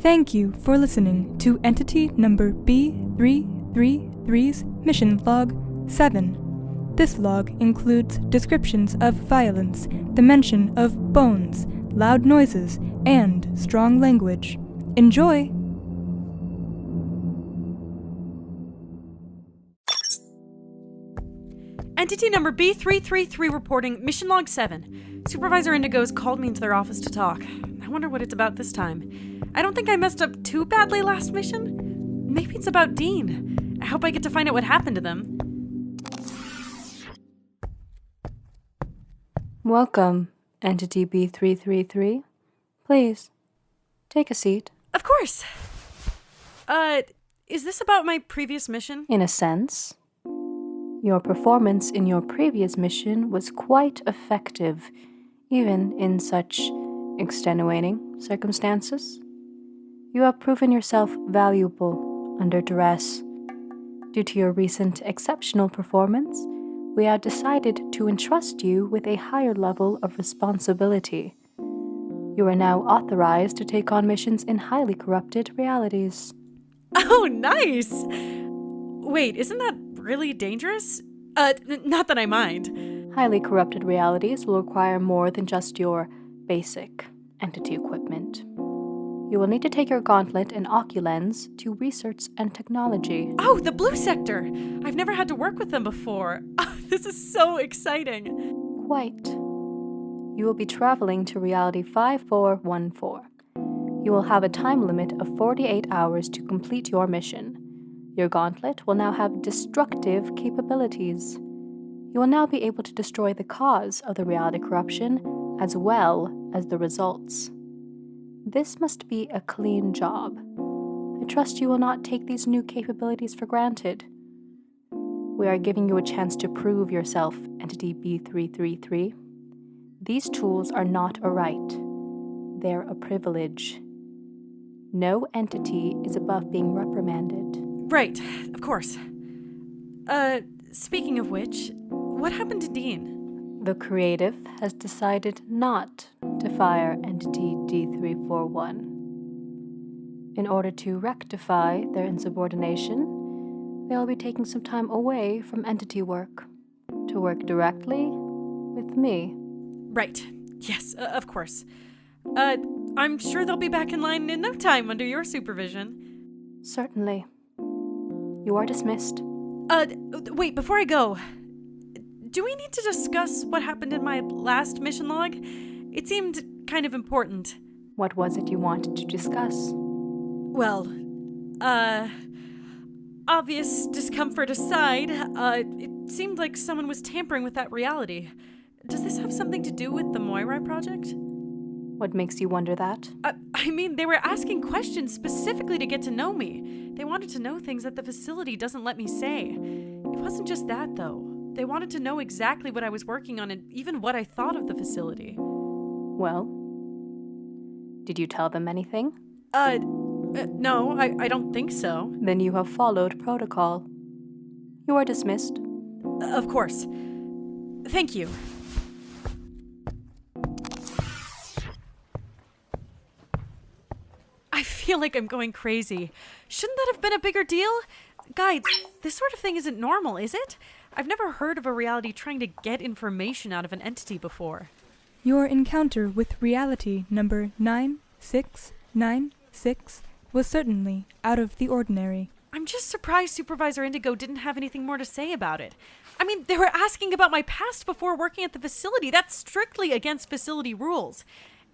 Thank you for listening to Entity Number B333's Mission Log 7. This log includes descriptions of violence, the mention of bones, loud noises, and strong language. Enjoy! Entity number B333 reporting Mission Log 7. Supervisor Indigo's called me into their office to talk. I wonder what it's about this time. I don't think I messed up too badly last mission. Maybe it's about Dean. I hope I get to find out what happened to them. Welcome, Entity B333. Please, take a seat. Of course. Is this about my previous mission? In a sense. Your performance in your previous mission was quite effective, even in such extenuating circumstances. You have proven yourself valuable under duress. Due to your recent exceptional performance, we have decided to entrust you with a higher level of responsibility. You are now authorized to take on missions in highly corrupted realities. Oh, nice! Wait, isn't that really dangerous? Not that I mind. Highly corrupted realities will require more than just your basic entity equipment. You will need to take your gauntlet and oculens to research and technology. Oh, the blue sector! I've never had to work with them before. Oh, this is so exciting. Quite. You will be traveling to Reality 5414. You will have a time limit of 48 hours to complete your mission. Your gauntlet will now have destructive capabilities. You will now be able to destroy the cause of the reality corruption as well as the results. This must be a clean job. I trust you will not take these new capabilities for granted. We are giving you a chance to prove yourself, Entity B333. These tools are not a right. They're a privilege. No entity is above being reprimanded. Right, of course. Speaking of which, what happened to Dean? The creative has decided not to fire Entity D341. In order to rectify their insubordination, they'll be taking some time away from entity work to work directly with me. Right. Yes, of course. I'm sure they'll be back in line in no time under your supervision. Certainly. You are dismissed. Wait, before I go, do we need to discuss what happened in my last mission log? It seemed kind of important. What was it you wanted to discuss? Well, obvious discomfort aside, it seemed like someone was tampering with that reality. Does this have something to do with the Moirai project? What makes you wonder that? I mean, they were asking questions specifically to get to know me. They wanted to know things that the facility doesn't let me say. It wasn't just that, though. They wanted to know exactly what I was working on and even what I thought of the facility. Well, did you tell them anything? No, I don't think so. Then you have followed protocol. You are dismissed. Of course. Thank you. I feel like I'm going crazy. Shouldn't that have been a bigger deal? Guys, this sort of thing isn't normal, is it? I've never heard of a reality trying to get information out of an entity before. Your encounter with reality number 9696 was certainly out of the ordinary. I'm just surprised Supervisor Indigo didn't have anything more to say about it. I mean, they were asking about my past before working at the facility. That's strictly against facility rules.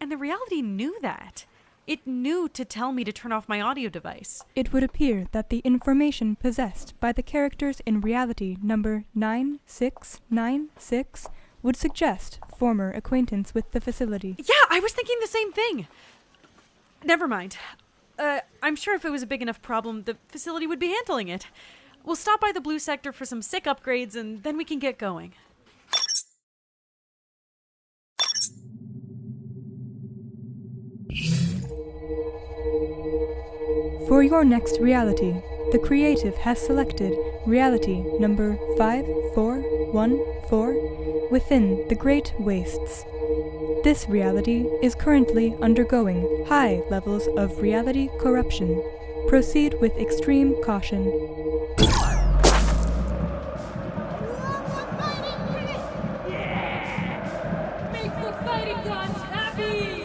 And the reality knew that. It knew to tell me to turn off my audio device. It would appear that the information possessed by the characters in reality number 9696 would suggest former acquaintance with the facility. Yeah, I was thinking the same thing. Never mind. I'm sure if it was a big enough problem, the facility would be handling it. We'll stop by the blue sector for some sick upgrades and then we can get going. For your next reality, the creative has selected reality number 5414 within the Great Wastes. This reality is currently undergoing high levels of reality corruption. Proceed with extreme caution. Make the fighting gods happy!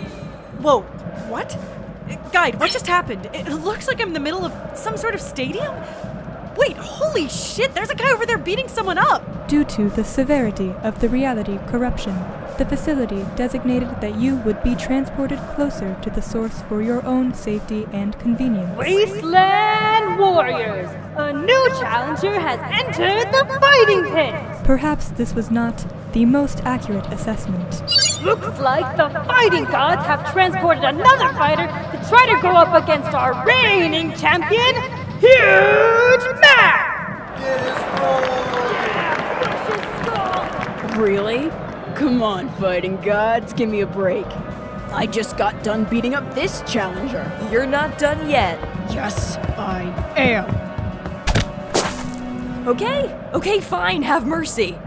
Whoa, what? Guide, what just happened? It looks like I'm in the middle of some sort of stadium? Wait, holy shit, there's a guy over there beating someone up! Due to the severity of the reality corruption, the facility designated that you would be transported closer to the source for your own safety and convenience. Wasteland Warriors! A new challenger has entered the fighting pit! Perhaps this was not the most accurate assessment. Looks like the fighting gods have transported another fighter to try to go up against our reigning champion, Huge Mac! Really? Come on, fighting gods, give me a break. I just got done beating up this challenger. You're not done yet. Yes, I am. Okay, fine, have mercy.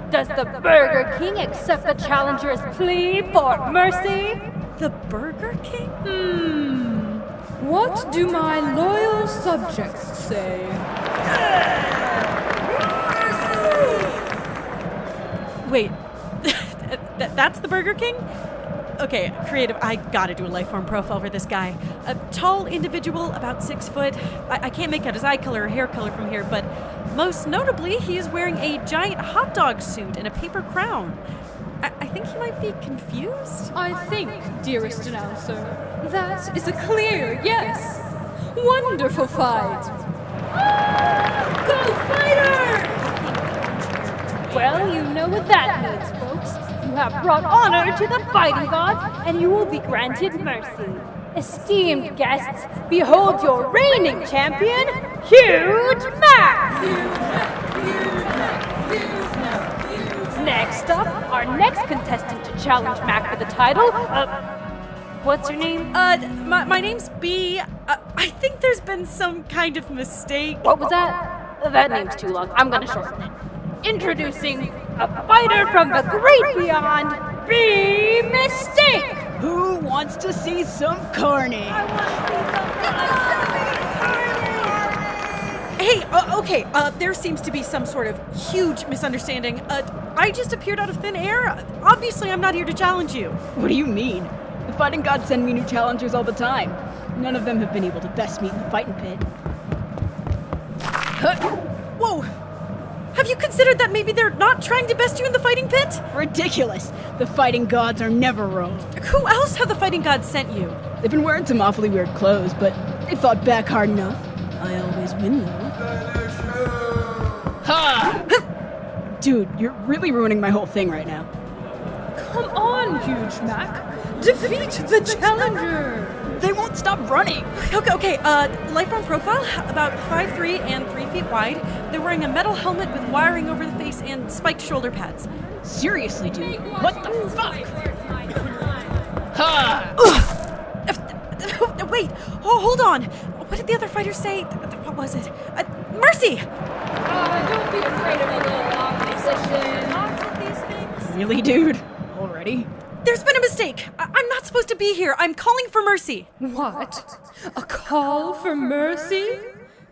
Does the Burger King accept the challenger's plea for mercy? The Burger King? What do my loyal subjects say? Wait, that's the Burger King? Okay, creative, I gotta do a lifeform profile for this guy. A tall individual, about 6 foot. I can't make out his eye color or hair color from here, but most notably, he is wearing a giant hot dog suit and a paper crown. I think he might be confused. I think, dearest announcer, that is a clear yes. Wonderful fight. Go fighter! Well, you know what that means, folks. You have brought honor to the fighting gods, and you will be granted mercy. Esteemed guests, behold your reigning champion, Huge Mac! Next up, our next contestant to challenge Mac for the title, what's your name? My name's B. I think there's been some kind of mistake. What was that? That name's too long. I'm gonna shorten it. Introducing a fighter from the great beyond, B Mistake! Who wants to see some carnage? Hey, okay, there seems to be some sort of huge misunderstanding. I just appeared out of thin air. Obviously, I'm not here to challenge you. What do you mean? The fighting gods send me new challengers all the time. None of them have been able to best me in the fighting pit. Whoa! Have you considered that maybe they're not trying to best you in the fighting pit? Ridiculous! The fighting gods are never wrong. Who else have the fighting gods sent you? They've been wearing some awfully weird clothes, but they fought back hard enough. I always win, though. Ha! Dude, you're really ruining my whole thing right now. Come on, Huge Mac. Defeat the challenger. They won't stop running. Okay, lifeform profile, about 5'3" and 3 feet wide. They're wearing a metal helmet with wiring over the face and spiked shoulder pads. Seriously, dude, what the fuck? Ha! Wait, hold on. What did the other fighters say? What was it? Mercy! Don't be afraid of a little opposition. Lots of these things. Really, dude? Already? There's been a mistake. I'm not supposed to be here. I'm calling for mercy. What? A call for mercy?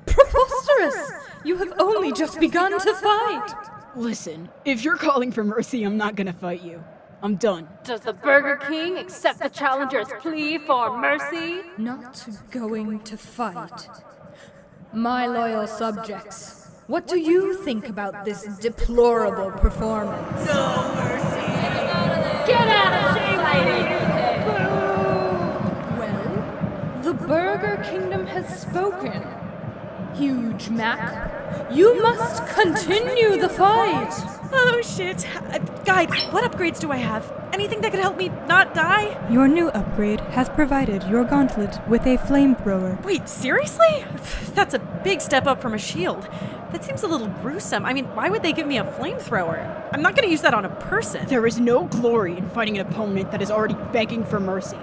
Preposterous! You have only just begun to fight. Listen, if you're calling for mercy, I'm not gonna fight you. I'm done. Does the Burger King accept the challenger's plea for mercy? Not going to fight. My loyal subjects, what do you think about this deplorable performance? No mercy. Get out of here, Well, the Burger Kingdom has spoken. Huge Mac, you must continue the fight. Oh, shit. Guide, what upgrades do I have? Anything that could help me not die? Your new upgrade has provided your gauntlet with a flamethrower. Wait, seriously? That's a big step up from a shield. That seems a little gruesome. I mean, why would they give me a flamethrower? I'm not going to use that on a person. There is no glory in fighting an opponent that is already begging for mercy.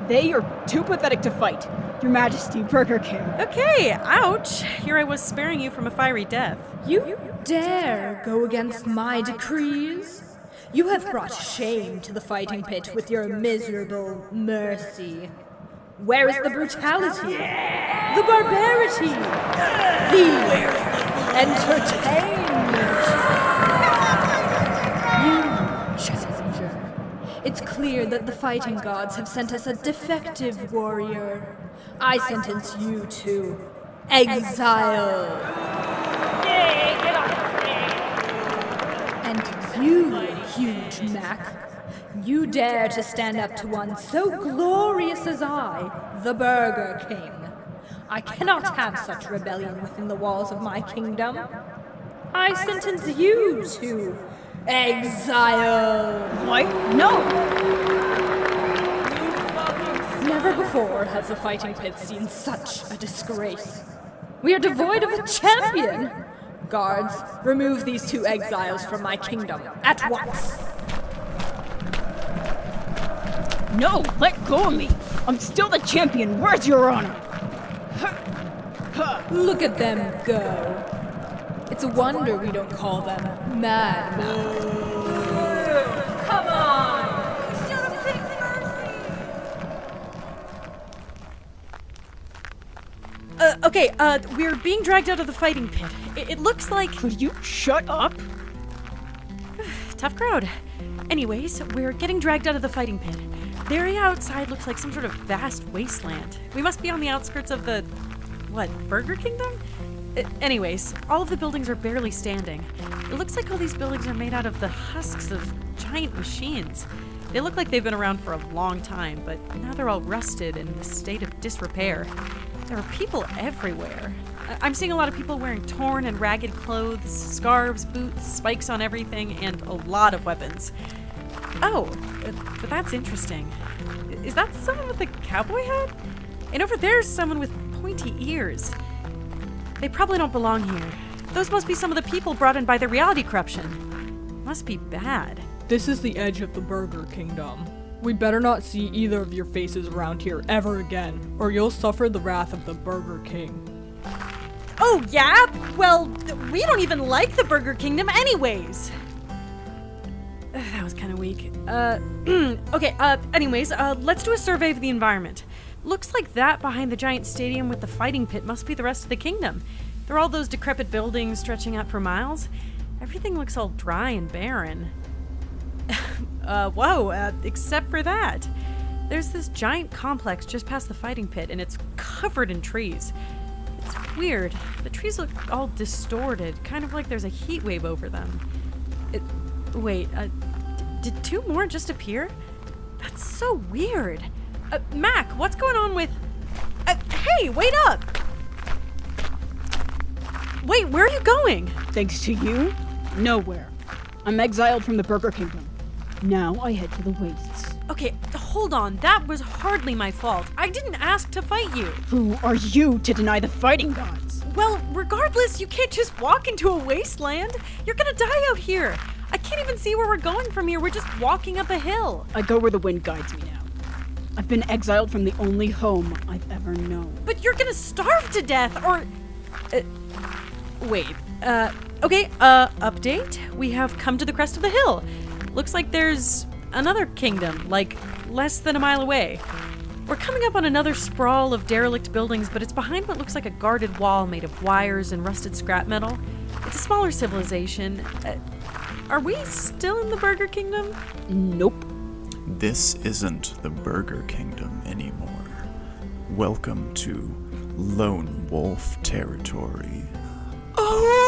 They are too pathetic to fight. Your Majesty, Burger King. Okay, ouch. Here I was sparing you from a fiery death. You dare go against my decrees? You have brought shame to the fighting pit with your miserable mercy. Where is the brutality? The barbarity? The entertainment? You, challenger. It's clear that the fighting gods have sent us a defective warrior. I sentence you to exile. Yay, get on the stage. And you, huge Mac, you dare to stand up to one so glorious as I, the Burger King. I cannot have such rebellion within the walls of my kingdom. I sentence you to exile. What? No! Never before has the fighting pit seen such a disgrace. We are devoid of a champion. Guards, remove these 2 exiles from my kingdom at once. No, let go of me! I'm still the champion! Where's your honor? Look at them go. It's a wonder we don't call them mad. Come on! Okay, we're being dragged out of the fighting pit. It looks like... Could you shut up? Tough crowd. Anyways, we're getting dragged out of the fighting pit. The area outside looks like some sort of vast wasteland. We must be on the outskirts of the... Burger Kingdom? Anyways, all of the buildings are barely standing. It looks like all these buildings are made out of the husks of giant machines. They look like they've been around for a long time, but now they're all rusted and in a state of disrepair. There are people everywhere. I'm seeing a lot of people wearing torn and ragged clothes, scarves, boots, spikes on everything, and a lot of weapons. Oh, but that's interesting. Is that someone with a cowboy hat? And over there's someone with pointy ears. They probably don't belong here. Those must be some of the people brought in by the reality corruption. Must be bad. This is the edge of the Burger Kingdom. We'd better not see either of your faces around here ever again, or you'll suffer the wrath of the Burger King. Oh, yeah? Well, we don't even like the Burger Kingdom anyways. That was kind of weak. Okay, anyways, let's do a survey of the environment. Looks like that behind the giant stadium with the fighting pit must be the rest of the kingdom. There are all those decrepit buildings stretching out for miles. Everything looks all dry and barren. Except for that. There's this giant complex just past the fighting pit, and it's covered in trees. It's weird. The trees look all distorted, kind of like there's a heat wave over them. Did 2 more just appear? That's so weird. Mac, what's going on with... hey, wait up! Wait, where are you going? Thanks to you, nowhere. I'm exiled from the Burger Kingdom. Now I head to the wastes. Okay, hold on. That was hardly my fault. I didn't ask to fight you. Who are you to deny the fighting gods? Well, regardless, you can't just walk into a wasteland. You're gonna die out here. I can't even see where we're going from here. We're just walking up a hill. I go where the wind guides me now. I've been exiled from the only home I've ever known. But you're gonna starve to death, or... update. We have come to the crest of the hill. Looks like there's another kingdom, like less than a mile away. We're coming up on another sprawl of derelict buildings, but it's behind what looks like a guarded wall made of wires and rusted scrap metal. It's a smaller civilization. Are we still in the Burger Kingdom? Nope. This isn't the Burger Kingdom anymore. Welcome to Lone Wolf territory. Oh!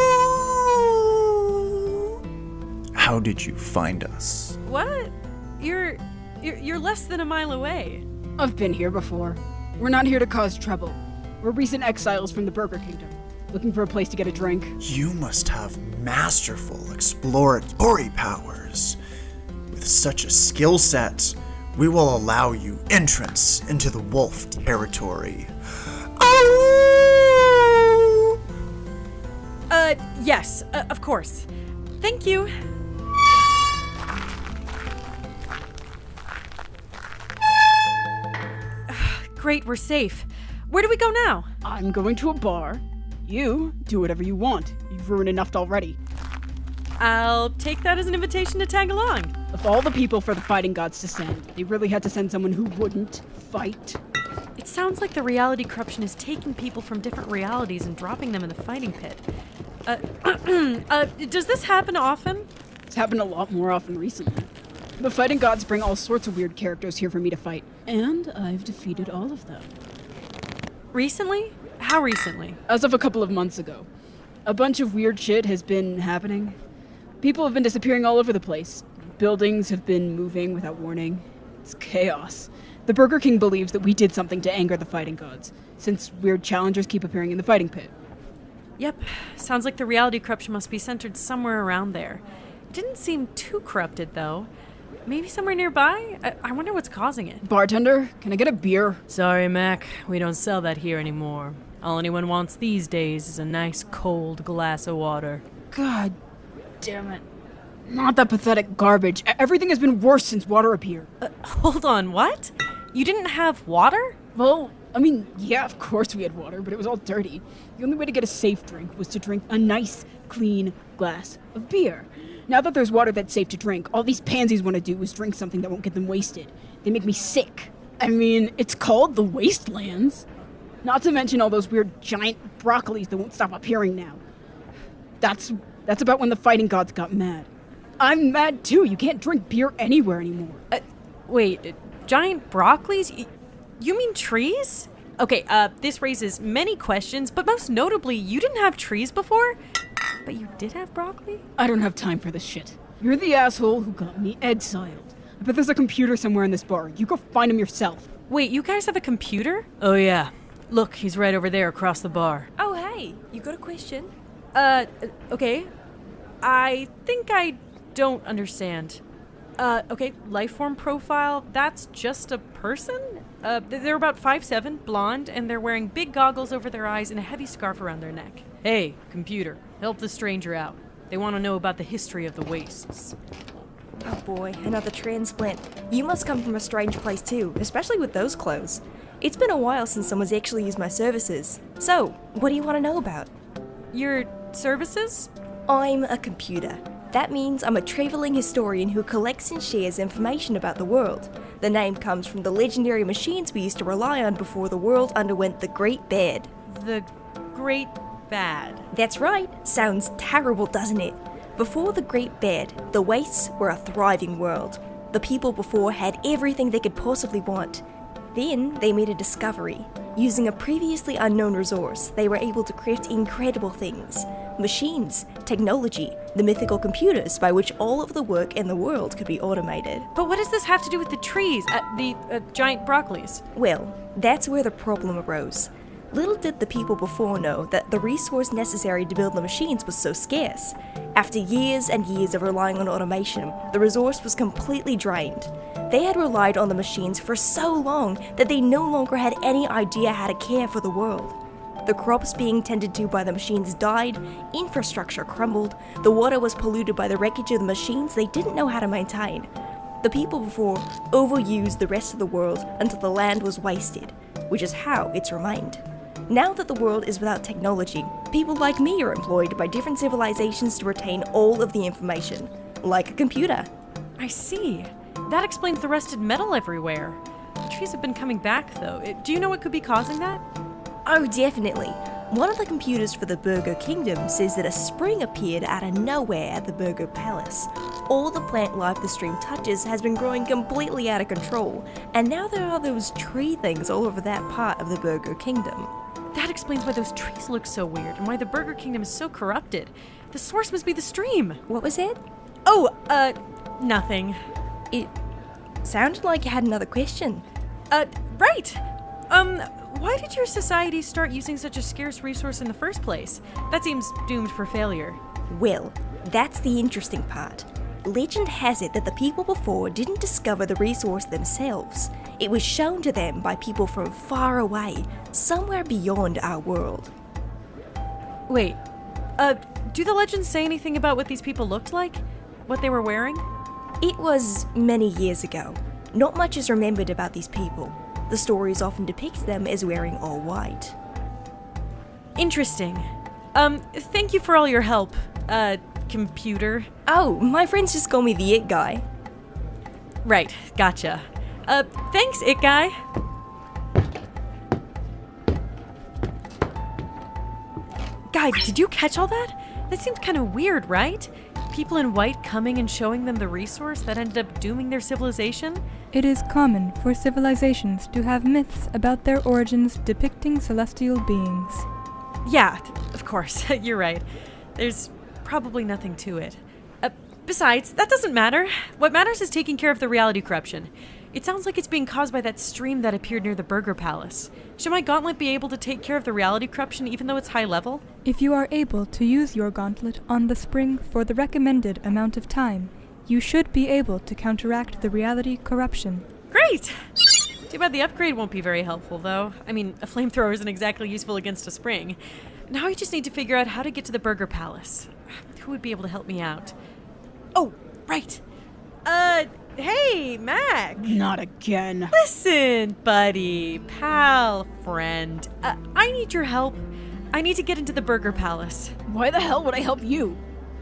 How did you find us? What? You're less than a mile away. I've been here before. We're not here to cause trouble. We're recent exiles from the Burger Kingdom, looking for a place to get a drink. You must have masterful exploratory powers. With such a skill set, we will allow you entrance into the wolf territory. Oh! Yes, of course. Thank you. Great, we're safe. Where do we go now? I'm going to a bar. You do whatever you want. You've ruined enough already. I'll take that as an invitation to tag along. Of all the people for the fighting gods to send, they really had to send someone who wouldn't fight. It sounds like the reality corruption is taking people from different realities and dropping them in the fighting pit. Does this happen often? It's happened a lot more often recently. The fighting gods bring all sorts of weird characters here for me to fight, and I've defeated all of them. Recently? How recently? As of a couple of months ago. A bunch of weird shit has been happening. People have been disappearing all over the place. Buildings have been moving without warning. It's chaos. The Burger King believes that we did something to anger the fighting gods, since weird challengers keep appearing in the fighting pit. Yep. Sounds like the reality corruption must be centered somewhere around there. It didn't seem too corrupted, though. Maybe somewhere nearby? I wonder what's causing it. Bartender, can I get a beer? Sorry, Mac. We don't sell that here anymore. All anyone wants these days is a nice cold glass of water. God damn it. Not that pathetic garbage. Everything has been worse since water appeared. Hold on, what? You didn't have water? Well, yeah, of course we had water, but it was all dirty. The only way to get a safe drink was to drink a nice, clean glass of beer. Now that there's water that's safe to drink, all these pansies want to do is drink something that won't get them wasted. They make me sick. It's called the Wastelands. Not to mention all those weird giant broccolis that won't stop appearing now. That's about when the fighting gods got mad. I'm mad too. You can't drink beer anywhere anymore. Wait, giant broccolis? You mean trees? Okay, this raises many questions, but most notably, you didn't have trees before? But you did have broccoli? I don't have time for this shit. You're the asshole who got me exiled. I bet there's a computer somewhere in this bar. You go find him yourself. Wait, you guys have a computer? Oh yeah. Look, he's right over there across the bar. Oh, hey, you got a question? Okay. I think I don't understand. Okay, life form profile, that's just a person? They're about 5'7", blonde, and they're wearing big goggles over their eyes and a heavy scarf around their neck. Hey, computer, help the stranger out. They want to know about the history of the wastes. Oh boy, another transplant. You must come from a strange place too, especially with those clothes. It's been a while since someone's actually used my services. So, what do you want to know about? Your services? I'm a computer. That means I'm a traveling historian who collects and shares information about the world. The name comes from the legendary machines we used to rely on before the world underwent the Great Bad. The Great Bad? That's right. Sounds terrible, doesn't it? Before the Great Bad, the wastes were a thriving world. The people before had everything they could possibly want. Then they made a discovery. Using a previously unknown resource, they were able to craft incredible things. Machines, technology, the mythical computers by which all of the work in the world could be automated. But what does this have to do with the trees, the giant broccolis? Well, that's where the problem arose. Little did the people before know that the resource necessary to build the machines was so scarce. After years and years of relying on automation, the resource was completely drained. They had relied on the machines for so long that they no longer had any idea how to care for the world. The crops being tended to by the machines died, infrastructure crumbled, the water was polluted by the wreckage of the machines they didn't know how to maintain. The people before overused the rest of the world until the land was wasted, which is how it's remained. Now that the world is without technology, people like me are employed by different civilizations to retain all of the information, like a computer. I see. That explains the rusted metal everywhere. The trees have been coming back, though. Do you know what could be causing that? Oh, definitely. One of the computers for the Burger Kingdom says that a spring appeared out of nowhere at the Burger Palace. All the plant life the stream touches has been growing completely out of control, and now there are those tree things all over that part of the Burger Kingdom. That explains why those trees look so weird and why the Burger Kingdom is so corrupted. The source must be the stream. What was it? Oh, nothing. It sounded like you had another question. Right. Why did your society start using such a scarce resource in the first place? That seems doomed for failure. Well, that's the interesting part. Legend has it that the people before didn't discover the resource themselves. It was shown to them by people from far away, somewhere beyond our world. Wait, do the legends say anything about what these people looked like? What they were wearing? It was many years ago. Not much is remembered about these people. The stories often depict them as wearing all white. Interesting. Thank you for all your help, computer. Oh, my friends just call me the It Guy. Right, gotcha. Thanks, It Guy. Guy, did you catch all that? That seems kind of weird, right? People in white coming and showing them the resource that ended up dooming their civilization? It is common for civilizations to have myths about their origins depicting celestial beings. Yeah, of course, you're right. There's probably nothing to it. Besides, that doesn't matter. What matters is taking care of the reality corruption. It sounds like it's being caused by that stream that appeared near the Burger Palace. Should my gauntlet be able to take care of the reality corruption even though it's high level? If you are able to use your gauntlet on the spring for the recommended amount of time, you should be able to counteract the reality corruption. Great! Too bad the upgrade won't be very helpful, though. I mean, a flamethrower isn't exactly useful against a spring. Now I just need to figure out how to get to the Burger Palace. Who would be able to help me out? Oh, right. Hey, Mac. Not again. Listen, buddy, pal, friend. I need your help. I need to get into the Burger Palace. Why the hell would I help you?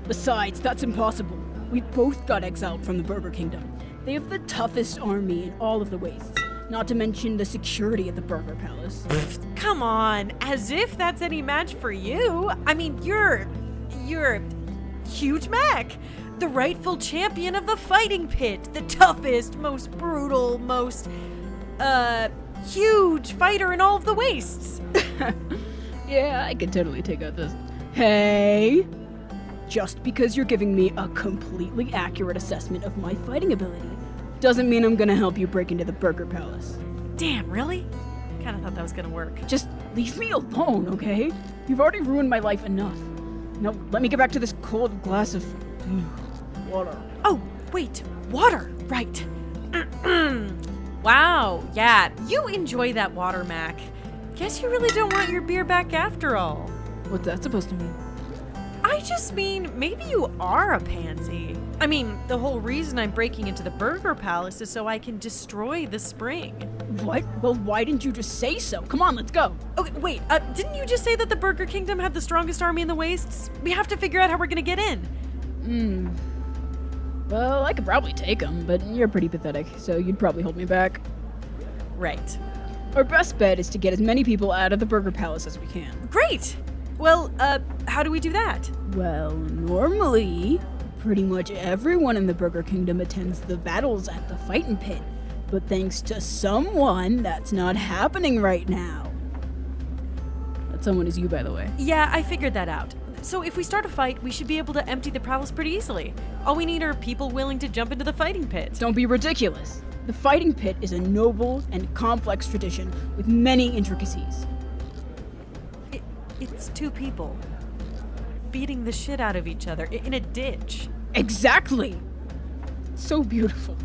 Besides, that's impossible. We both got exiled from the Burger Kingdom. They have the toughest army in all of the wastes, not to mention the security at the Burger Palace. Come on, as if that's any match for you. I mean, you're huge Mac. The rightful champion of the fighting pit. The toughest, most brutal, most, huge fighter in all of the wastes. Yeah, I could totally take out this. Hey! Just because you're giving me a completely accurate assessment of my fighting ability doesn't mean I'm gonna help you break into the Burger Palace. Damn, really? Kinda thought that was gonna work. Just leave me alone, okay? You've already ruined my life enough. Now, let me get back to this cold glass of water. Oh, wait, water, right. Wow, yeah, you enjoy that water, Mac. Guess you really don't want your beer back after all. What's that supposed to mean? I just mean, maybe you are a pansy. I mean, the whole reason I'm breaking into the Burger Palace is so I can destroy the spring. What? Well, why didn't you just say so? Come on, let's go. Okay, wait, didn't you just say that the Burger Kingdom had the strongest army in the wastes? We have to figure out how we're gonna get in. Well, I could probably take them, but you're pretty pathetic, so you'd probably hold me back. Right. Our best bet is to get as many people out of the Burger Palace as we can. Great! Well, how do we do that? Well, normally, pretty much everyone in the Burger Kingdom attends the battles at the fighting pit. But thanks to someone, that's not happening right now. That someone is you, by the way. Yeah, I figured that out. So if we start a fight, we should be able to empty the palace pretty easily. All we need are people willing to jump into the fighting pit. Don't be ridiculous. The fighting pit is a noble and complex tradition with many intricacies. It's two people beating the shit out of each other in a ditch. Exactly! So beautiful.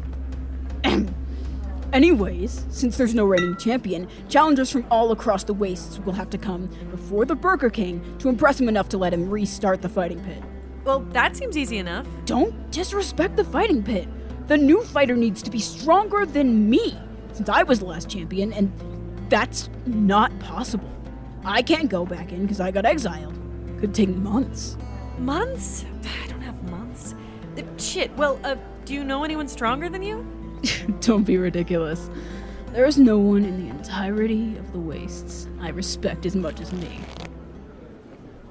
Anyways, since there's no reigning champion, challengers from all across the wastes will have to come before the Burger King to impress him enough to let him restart the fighting pit. Well, that seems easy enough. Don't disrespect the fighting pit. The new fighter needs to be stronger than me, since I was the last champion, and that's not possible. I can't go back in because I got exiled. Could take months. Months? I don't have months. Shit, well, do you know anyone stronger than you? Don't be ridiculous. There is no one in the entirety of the wastes I respect as much as me.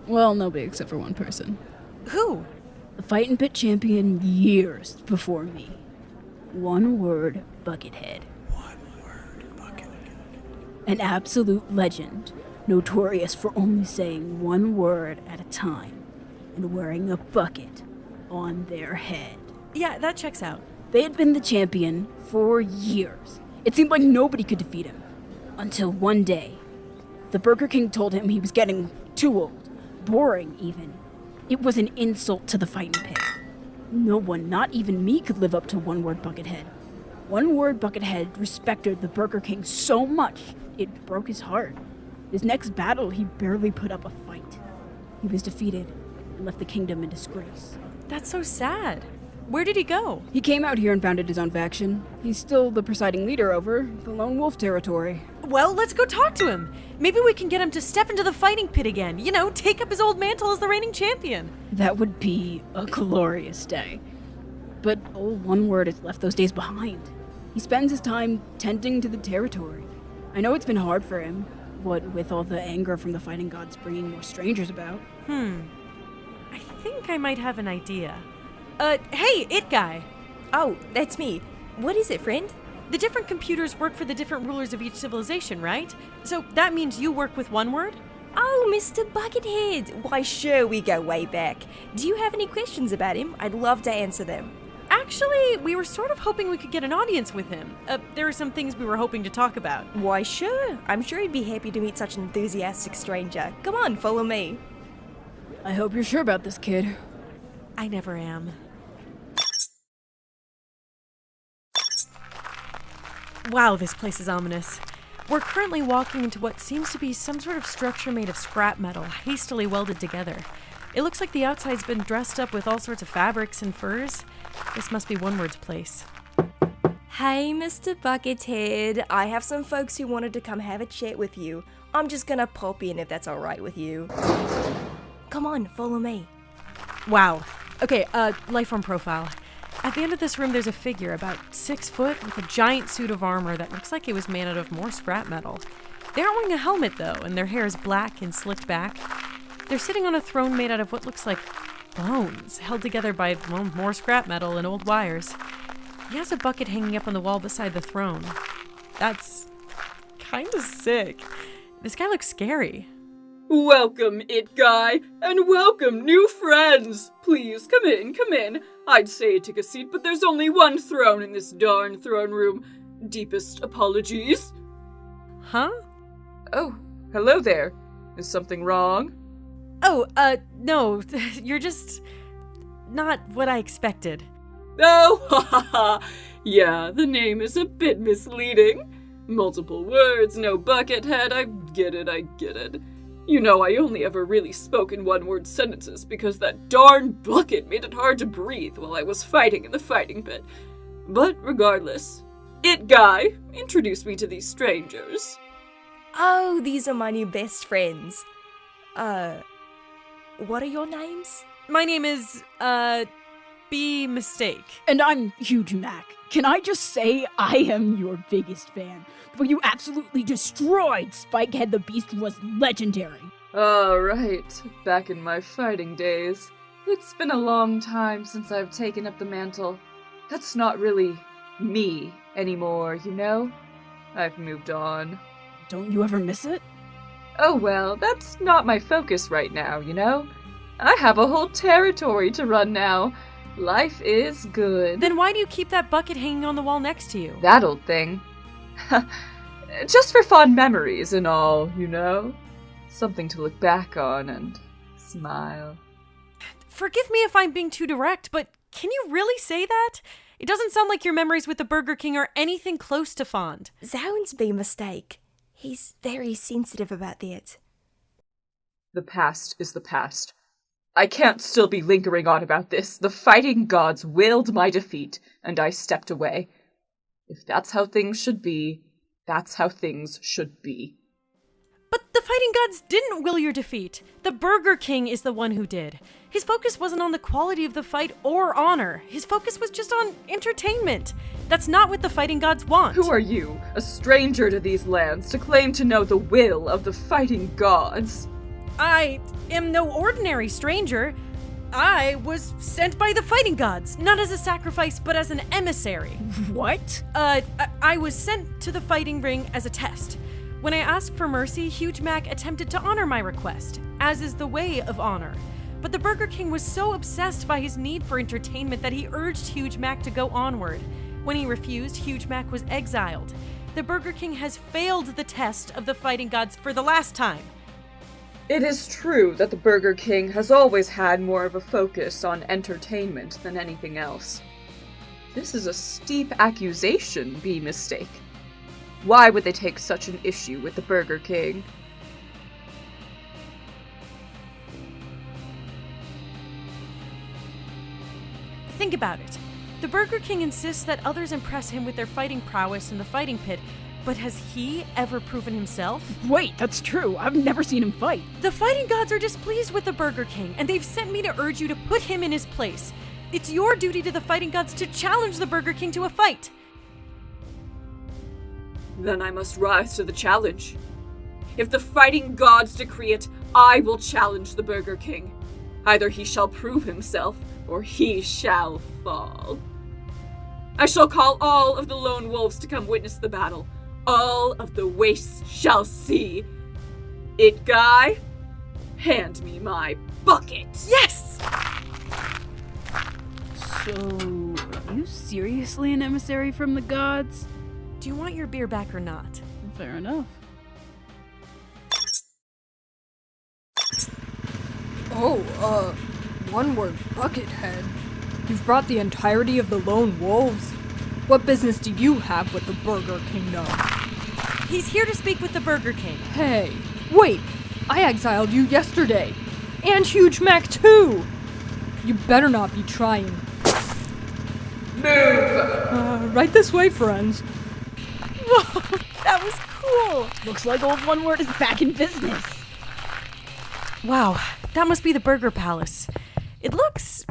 Well, nobody except for one person. Who? The fighting pit champion years before me. One word, Buckethead. One word, Buckethead. An absolute legend, notorious for only saying one word at a time and wearing a bucket on their head. Yeah, that checks out. They had been the champion for years. It seemed like nobody could defeat him. Until one day, the Burger King told him he was getting too old, boring even. It was an insult to the fighting pit. No one, not even me, could live up to one word Buckethead. One word Buckethead respected the Burger King so much, it broke his heart. His next battle, he barely put up a fight. He was defeated and left the kingdom in disgrace. That's so sad. Where did he go? He came out here and founded his own faction. He's still the presiding leader over the Lone Wolf territory. Well, let's go talk to him. Maybe we can get him to step into the fighting pit again. You know, take up his old mantle as the reigning champion. That would be a glorious day. But old One Word has left those days behind. He spends his time tending to the territory. I know it's been hard for him, what with all the anger from the fighting gods bringing more strangers about. I think I might have an idea. Hey, It Guy! Oh, that's me. What is it, friend? The different computers work for the different rulers of each civilization, right? So that means you work with One Word? Oh, Mr. Buckethead. Why, sure, we go way back. Do you have any questions about him? I'd love to answer them. Actually, we were sort of hoping we could get an audience with him. There are some things we were hoping to talk about. Why, sure. I'm sure he'd be happy to meet such an enthusiastic stranger. Come on, follow me. I hope you're sure about this, kid. I never am. Wow, this place is ominous. We're currently walking into what seems to be some sort of structure made of scrap metal, hastily welded together. It looks like the outside's been dressed up with all sorts of fabrics and furs. This must be One Word's place. Hey, Mr. Buckethead. I have some folks who wanted to come have a chat with you. I'm just gonna pop in if that's alright with you. Come on, follow me. Wow. Okay, lifeform profile. At the end of this room, there's a figure about 6 foot with a giant suit of armor that looks like it was made out of more scrap metal. They aren't wearing a helmet, though, and their hair is black and slicked back. They're sitting on a throne made out of what looks like bones, held together by, well, more scrap metal and old wires. He has a bucket hanging up on the wall beside the throne. That's kinda sick. This guy looks scary. Welcome, It Guy, and welcome, new friends! Please, come in. I'd say take a seat, but there's only one throne in this darn throne room. Deepest apologies. Huh? Oh, hello there. Is something wrong? Oh, no, you're just not what I expected. Oh, ha ha ha! Yeah, the name is a bit misleading. Multiple words, no Buckethead, I get it. You know, I only ever really spoke in one-word sentences because that darn bucket made it hard to breathe while I was fighting in the fighting pit. But regardless, It Guy, introduce me to these strangers. Oh, these are my new best friends. What are your names? My name is, B Mistake. And I'm Huge Mac. Can I just say I am your biggest fan? The way you absolutely destroyed Spikehead the Beast was legendary. Alright, back in my fighting days. It's been a long time since I've taken up the mantle. That's not really me anymore, you know? I've moved on. Don't you ever miss it? Oh well, that's not my focus right now, you know? I have a whole territory to run now. Life is good. Then why do you keep that bucket hanging on the wall next to you? That old thing. Just for fond memories and all, you know? Something to look back on and smile. Forgive me if I'm being too direct, but can you really say that? It doesn't sound like your memories with the Burger King are anything close to fond. Zounds be a mistake. He's very sensitive about that. The past is the past. I can't still be lingering on about this. The fighting gods willed my defeat, and I stepped away. If that's how things should be, that's how things should be. But the fighting gods didn't will your defeat. The Burger King is the one who did. His focus wasn't on the quality of the fight or honor. His focus was just on entertainment. That's not what the fighting gods want. Who are you, a stranger to these lands, to claim to know the will of the fighting gods? I am no ordinary stranger. I was sent by the fighting gods, not as a sacrifice, but as an emissary. What? I was sent to the fighting ring as a test. When I asked for mercy, Huge Mac attempted to honor my request, as is the way of honor. But the Burger King was so obsessed by his need for entertainment that he urged Huge Mac to go onward. When he refused, Huge Mac was exiled. The Burger King has failed the test of the fighting gods for the last time. It is true that the Burger King has always had more of a focus on entertainment than anything else. This is a steep accusation, be mistake. Why would they take such an issue with the Burger King? Think about it. The Burger King insists that others impress him with their fighting prowess in the fighting pit, but has he ever proven himself? Wait, that's true. I've never seen him fight. The fighting gods are displeased with the Burger King, and they've sent me to urge you to put him in his place. It's your duty to the fighting gods to challenge the Burger King to a fight. Then I must rise to the challenge. If the fighting gods decree it, I will challenge the Burger King. Either he shall prove himself, or he shall fall. I shall call all of the lone wolves to come witness the battle. All of the wastes shall see. It guy, hand me my bucket. Yes! So, are you seriously an emissary from the gods? Do you want your beer back or not? Fair enough. Oh, one word, Buckethead. You've brought the entirety of the lone wolves. What business do you have with the Burger Kingdom? He's here to speak with the Burger King. Hey, wait! I exiled you yesterday! And Huge Mac too! You better not be trying. Move! Right this way, friends. Whoa, that was cool! Looks like old One Word is back in business. Wow, that must be the Burger Palace. It looks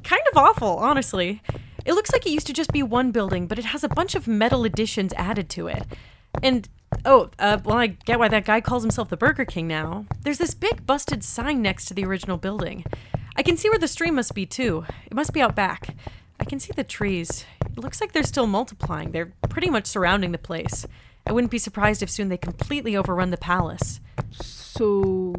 kind of awful, honestly. It looks like it used to just be one building, but it has a bunch of metal additions added to it. And, well, I get why that guy calls himself the Burger King now. There's this big busted sign next to the original building. I can see where the stream must be, too. It must be out back. I can see the trees. It looks like they're still multiplying. They're pretty much surrounding the place. I wouldn't be surprised if soon they completely overrun the palace. So,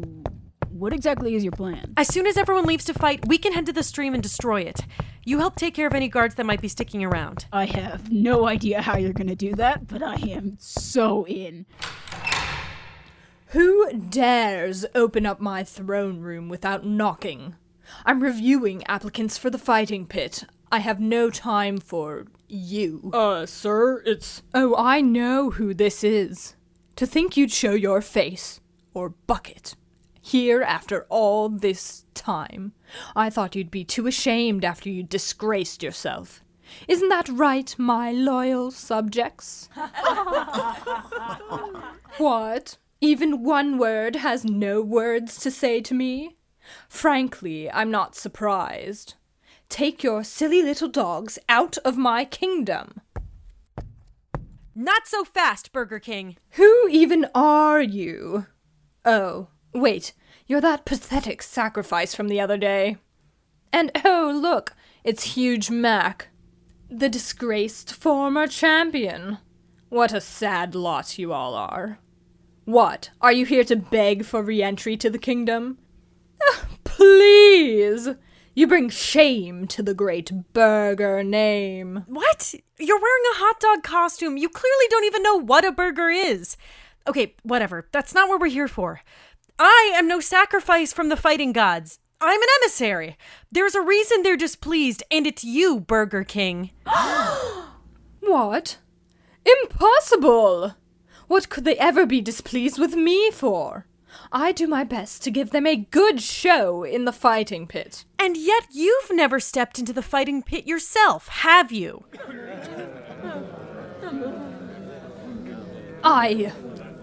what exactly is your plan? As soon as everyone leaves to fight, we can head to the stream and destroy it. You help take care of any guards that might be sticking around. I have no idea how you're gonna do that, but I am so in. Who dares open up my throne room without knocking? I'm reviewing applicants for the fighting pit. I have no time for you. Sir, it's... Oh, I know who this is. To think you'd show your face, or bucket, here after all this time. I thought you'd be too ashamed after you disgraced yourself. Isn't that right, my loyal subjects? What? Even one word has no words to say to me? Frankly, I'm not surprised. Take your silly little dogs out of my kingdom. Not so fast, Burger King. Who even are you? Oh, wait, you're that pathetic sacrifice from the other day. And oh, look, it's Huge Mac, the disgraced former champion. What a sad lot you all are. What, are you here to beg for re-entry to the kingdom? Please! You bring shame to the great burger name. What? You're wearing a hot dog costume. You clearly don't even know what a burger is. Okay, whatever. That's not what we're here for. I am no sacrifice from the fighting gods. I'm an emissary. There's a reason they're displeased, and it's you, Burger King. What? Impossible! What could they ever be displeased with me for? I do my best to give them a good show in the fighting pit. And yet you've never stepped into the fighting pit yourself, have you?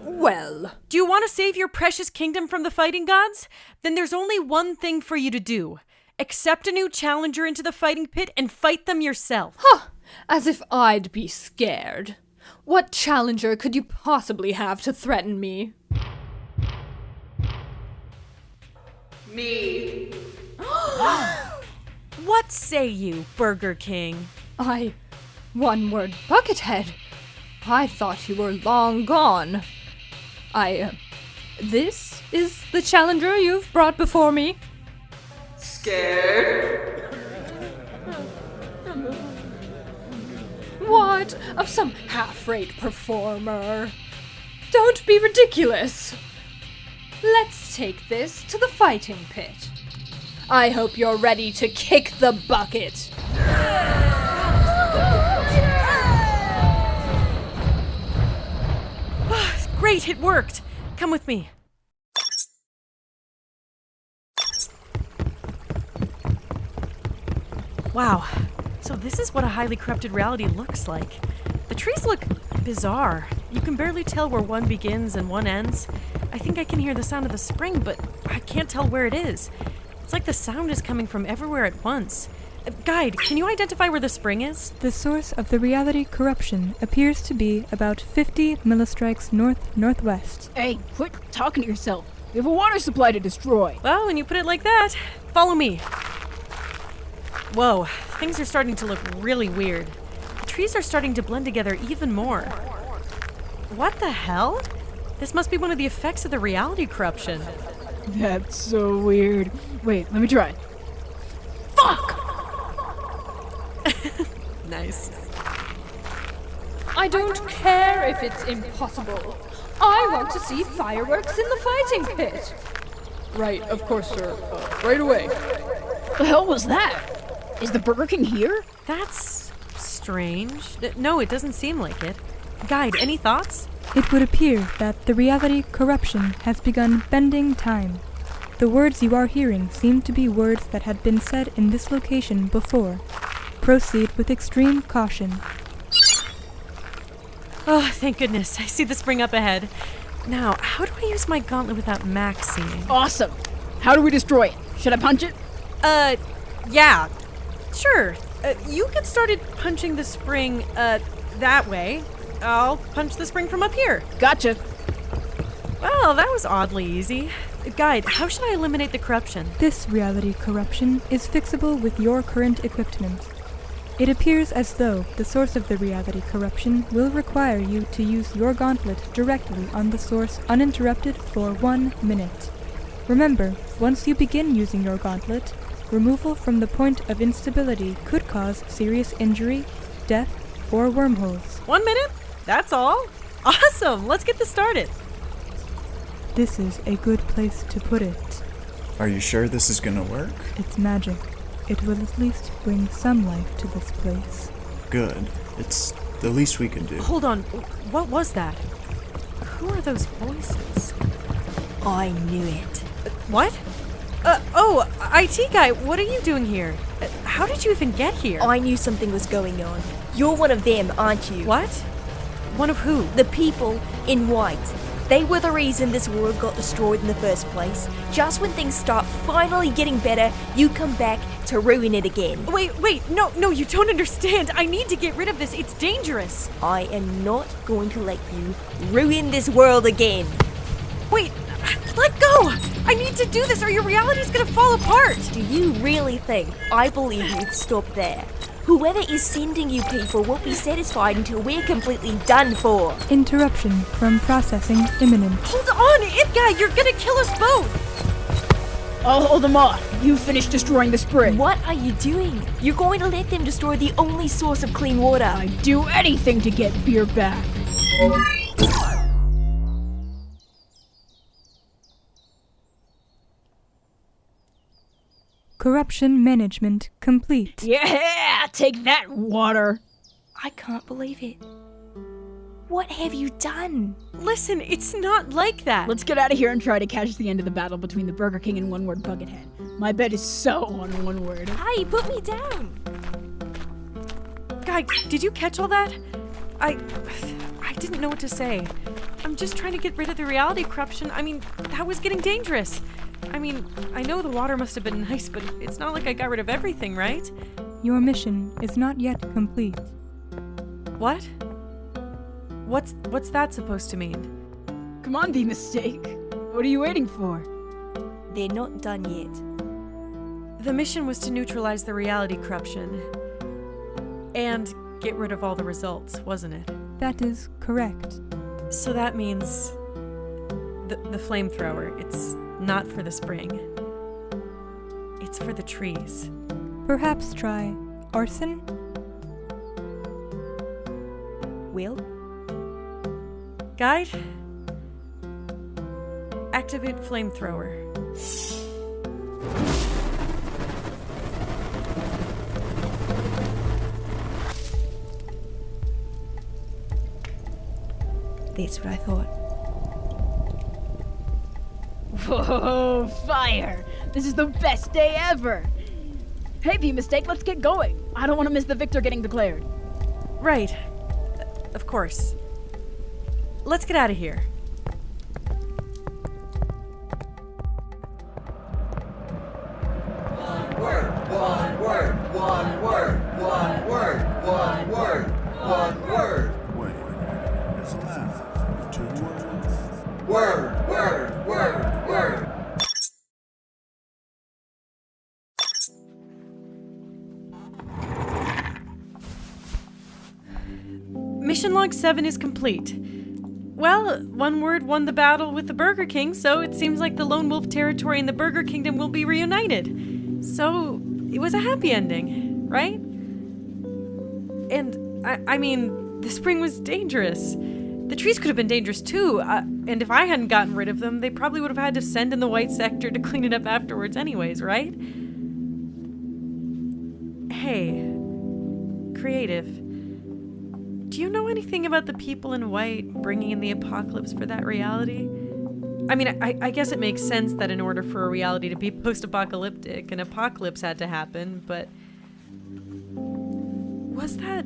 Well... Do you want to save your precious kingdom from the fighting gods? Then there's only one thing for you to do. Accept a new challenger into the fighting pit and fight them yourself. Huh! As if I'd be scared. What challenger could you possibly have to threaten me? Me. What say you, Burger King? One word, Buckethead. I thought you were long gone. This is the challenger you've brought before me? Scared? What? Of some half-rate performer? Don't be ridiculous. Let's take this to the fighting pit. I hope you're ready to kick the bucket. Great, it worked. Come with me. Wow. So this is what a highly corrupted reality looks like. The trees look bizarre. You can barely tell where one begins and one ends. I think I can hear the sound of the spring, but I can't tell where it is. It's like the sound is coming from everywhere at once. Guide, can you identify where the spring is? The source of the reality corruption appears to be about 50 millistrikes north-northwest. Hey, quit talking to yourself. We have a water supply to destroy. Well, when you put it like that, follow me. Whoa, things are starting to look really weird. The trees are starting to blend together even more. What the hell? This must be one of the effects of the reality corruption. That's so weird. Wait, let me try. Fuck! Nice. I don't care if it's impossible. I want to see fireworks in the fighting pit. Right, of course, sir. Right away. The hell was that? Is the Burger King here? That's strange. No, it doesn't seem like it. Guide, any thoughts? It would appear that the reality corruption has begun bending time. The words you are hearing seem to be words that had been said in this location before. Proceed with extreme caution. Oh, thank goodness. I see the spring up ahead. Now, how do I use my gauntlet without Max seeing? Awesome. How do we destroy it? Should I punch it? Yeah. Sure. You get started punching the spring, that way. I'll punch the spring from up here. Gotcha. Well, that was oddly easy. Guide, how should I eliminate the corruption? This reality corruption is fixable with your current equipment. It appears as though the source of the reality corruption will require you to use your gauntlet directly on the source uninterrupted for 1 minute. Remember, once you begin using your gauntlet, removal from the point of instability could cause serious injury, death, or wormholes. 1 minute? That's all? Awesome! Let's get this started. This is a good place to put it. Are you sure this is gonna work? It's magic. It will at least bring some life to this place. Good. It's the least we can do. Hold on. What was that? Who are those voices? I knew it. What? IT guy, what are you doing here? How did you even get here? I knew something was going on. You're one of them, aren't you? What? One of who? The people in white. They were the reason this world got destroyed in the first place. Just when things start finally getting better, you come back to ruin it again. Wait, no, you don't understand. I need to get rid of this. It's dangerous. I am not going to let you ruin this world again. Wait, let go! I need to do this or your reality's gonna fall apart! Do you really think I believe you'd stop there? Whoever is sending you people won't be satisfied until we're completely done for. Interruption from processing imminent. Hold on, It guy, you're gonna kill us both! I'll hold them off. You finish destroying the spring. What are you doing? You're going to let them destroy the only source of clean water. I'd do anything to get beer back. Corruption management complete. Yeah, take that, water. I can't believe it. What have you done? Listen, it's not like that. Let's get out of here and try to catch the end of the battle between the Burger King and one-word Buckethead. My bet is so on one word. Hey, put me down. Guy, did you catch all that? I didn't know what to say. I'm just trying to get rid of the reality corruption. I mean, that was getting dangerous. I mean, I know the water must have been nice, but it's not like I got rid of everything, right? Your mission is not yet complete. What? What's that supposed to mean? Come on, the mistake. What are you waiting for? They're not done yet. The mission was to neutralize the reality corruption. And get rid of all the results, wasn't it? That is correct. So that means the flamethrower, it's not for the spring. It's for the trees. Perhaps try arson? Will? Guide? Activate flamethrower. That's what I thought. Whoa, fire! This is the best day ever! Hey, B-Mistake, let's get going. I don't want to miss the victor getting declared. Right. Of course. Let's get out of here. One Mission Log 7 is complete. Well, one word won the battle with the Burger King, so it seems like the Lone Wolf territory and the Burger Kingdom will be reunited. So, it was a happy ending, right? And, I mean, the spring was dangerous. The trees could have been dangerous too, and if I hadn't gotten rid of them, they probably would have had to send in the white sector to clean it up afterwards anyways, right? Hey, Creative. Do you know anything about the people in white bringing in the apocalypse for that reality? I mean, I guess it makes sense that in order for a reality to be post-apocalyptic, an apocalypse had to happen, but... was that...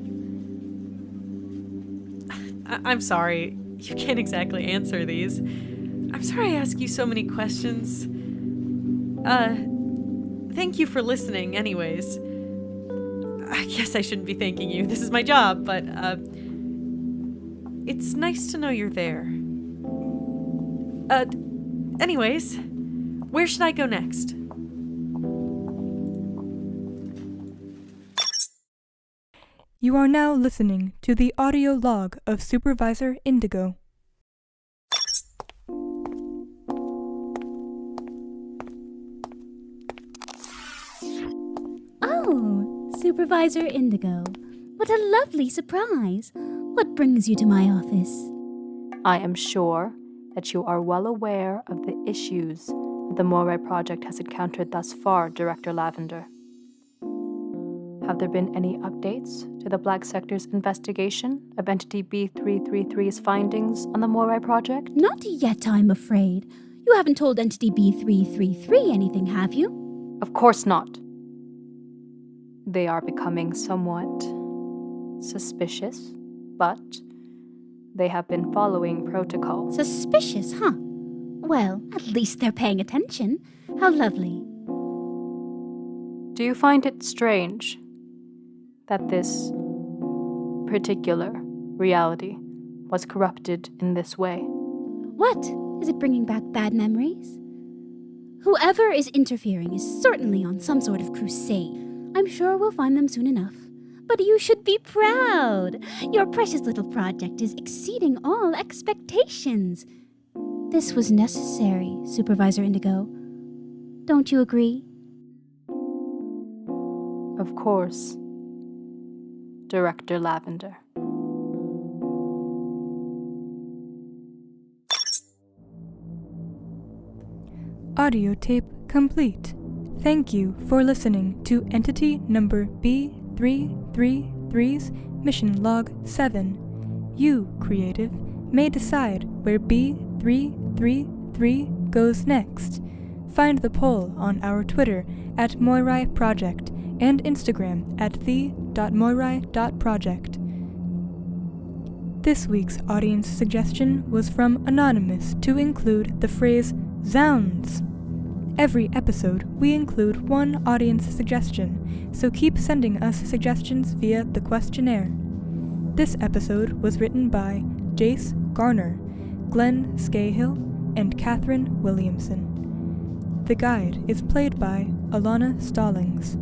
I'm sorry, you can't exactly answer these. I'm sorry I ask you so many questions. Thank you for listening anyways. I guess I shouldn't be thanking you, this is my job, but, it's nice to know you're there. Anyways, where should I go next? You are now listening to the audio log of Supervisor Indigo. Oh, Supervisor Indigo. What a lovely surprise. What brings you to my office? I am sure that you are well aware of the issues that the Moirai project has encountered thus far, Director Lavender. Have there been any updates to the Black Sector's investigation of Entity B333's findings on the Moirai project? Not yet, I'm afraid. You haven't told Entity B333 anything, have you? Of course not. They are becoming somewhat suspicious, but they have been following protocol. Suspicious, huh? Well, at least they're paying attention. How lovely. Do you find it strange that this particular reality was corrupted in this way? What? Is it bringing back bad memories? Whoever is interfering is certainly on some sort of crusade. I'm sure we'll find them soon enough. But you should be proud. Your precious little project is exceeding all expectations. This was necessary, Supervisor Indigo. Don't you agree? Of course, Director Lavender. Audio tape complete. Thank you for listening to Entity number B333's Mission Log 7. You, Creative, may decide where B333 goes next. Find the poll on our Twitter at Moirai Project and Instagram at the.moirai.project. This week's audience suggestion was from Anonymous to include the phrase "Zounds." Every episode, we include one audience suggestion, so keep sending us suggestions via the questionnaire. This episode was written by Jayce Garner, Glen Skahill, and Katherine Williamson. The guide is played by Alana Stallings.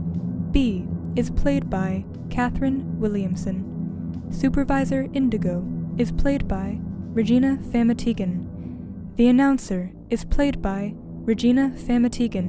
B is played by Katherine Williamson. Supervisor Indigo is played by Regina Famatigan. The announcer is played by Regina Famatigan.